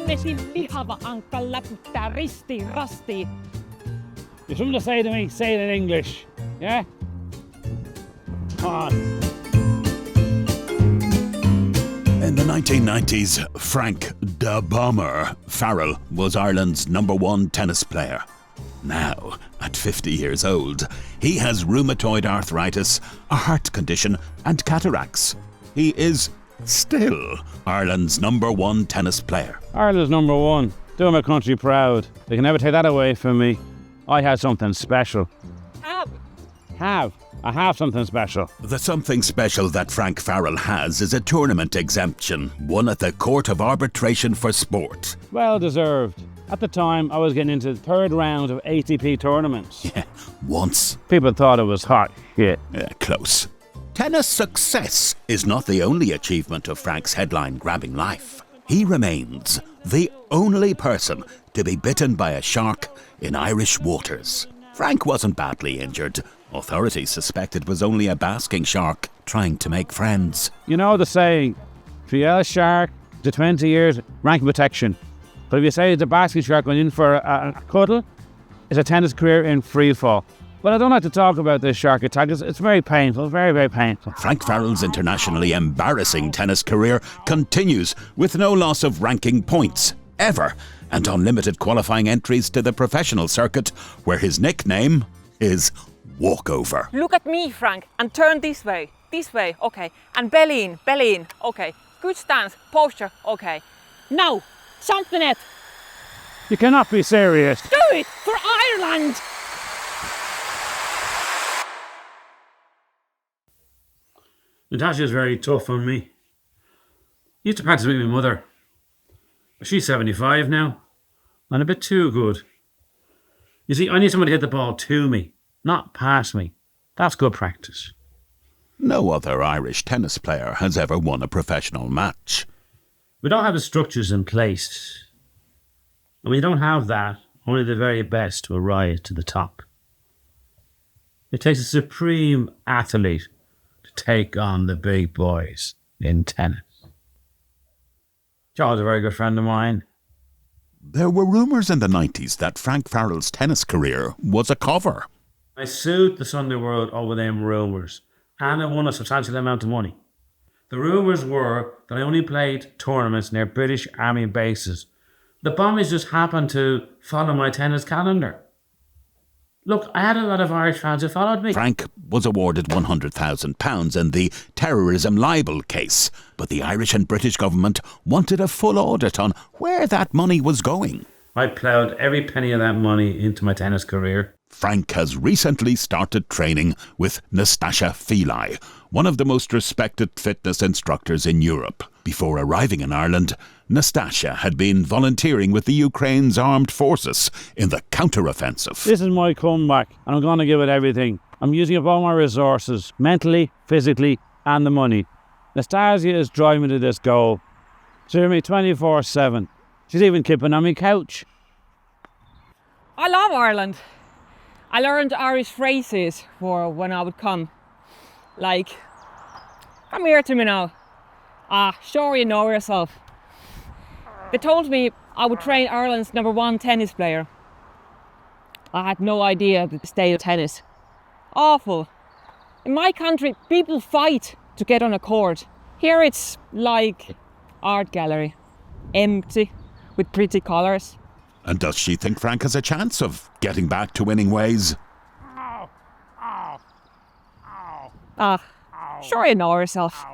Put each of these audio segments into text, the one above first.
Helvetin lihava ankka läpyttää ristiin rastiin. You're something to say to me, say it in English. Yeah? Come on. In the 1990s, Frank "the Bomber" Farrell was Ireland's #1 tennis player. Now, at 50 years old, he has rheumatoid arthritis, a heart condition and cataracts. He is still Ireland's #1 tennis player. Ireland's #1. Doing my country proud. They can never take that away from me. I had something special. I have something special. The something special that Frank Farrell has is a tournament exemption, won at the Court of Arbitration for Sport. Well deserved. At the time, I was getting into the third round of ATP tournaments. Yeah, once. People thought it was hot shit. Close. Tennis success is not the only achievement of Frank's headline-grabbing life. He remains the only person to be bitten by a shark in Irish waters. Frank wasn't badly injured. Authorities suspect it was only a basking shark trying to make friends. You know the saying, if you yell shark to 20 years, rank protection. But if you say it's a basking shark going in for a cuddle, it's a tennis career in free fall. But I don't like to talk about this shark attack. It's very painful, very, very painful. Frank Farrell's internationally embarrassing tennis career continues with no loss of ranking points, ever, and unlimited qualifying entries to the professional circuit, where his nickname is Walkover. Look at me, Frank, and turn this way, okay. And belly in, okay. Good stance, posture, okay. Now, something it. You cannot be serious. Do it for Ireland! Nastasja's very tough on me. Used to practice with my mother. She's 75 now, and a bit too good. You see, I need someone to hit the ball to me, not past me. That's good practice. No other Irish tennis player has ever won a professional match. We don't have the structures in place. And we don't have that, only the very best to rise to the top. It takes a supreme athlete to take on the big boys in tennis. John's a very good friend of mine. There were rumours in the 90s that Frank Farrell's tennis career was a cover. I sued the Sunday World over them rumours, and I won a substantial amount of money. The rumours were that I only played tournaments near British Army bases. The Bombies just happened to follow my tennis calendar. Look, I had a lot of Irish fans who followed me. Frank was awarded £100,000 in the terrorism libel case, but the Irish and British government wanted a full audit on where that money was going. I ploughed every penny of that money into my tennis career. Frank has recently started training with Nastasja Filli, one of the most respected fitness instructors in Europe. Before arriving in Ireland, Nastasja had been volunteering with the Ukraine's armed forces in the counter-offensive. This is my comeback, and I'm going to give it everything. I'm using up all my resources, mentally, physically, and the money. Nastasja is driving me to this goal. She's with me 24/7. She's even keeping on my couch. I love Ireland. I learned Irish phrases for when I would come. Like, come here to me now. Sure you know yourself. They told me I would train Ireland's #1 tennis player. I had no idea the state of tennis. Awful. In my country, people fight to get on a court. Here it's like art gallery. Empty, with pretty colours. And does she think Frank has a chance of getting back to winning ways? Sure you know yourself.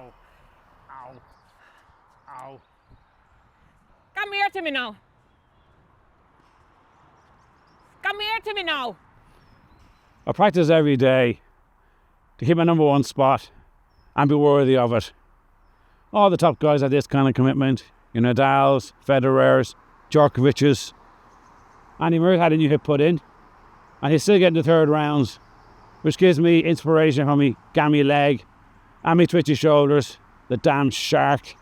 Come here to me now. Come here to me now. I practice every day to keep my #1 spot and be worthy of it. All the top guys have this kind of commitment. Your Nadals, Federers, Djokovic's. Andy Murray had a new hip put in, and he's still getting the third rounds, which gives me inspiration from me gammy leg and me twitchy shoulders, the damn shark.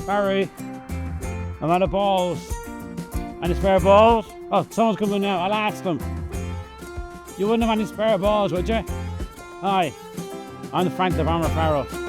Barry, I'm out of balls. Any spare balls? Oh, someone's coming now. I'll ask them. You wouldn't have any spare balls, would you? Hi, I'm the Frank the Bomber Farrell.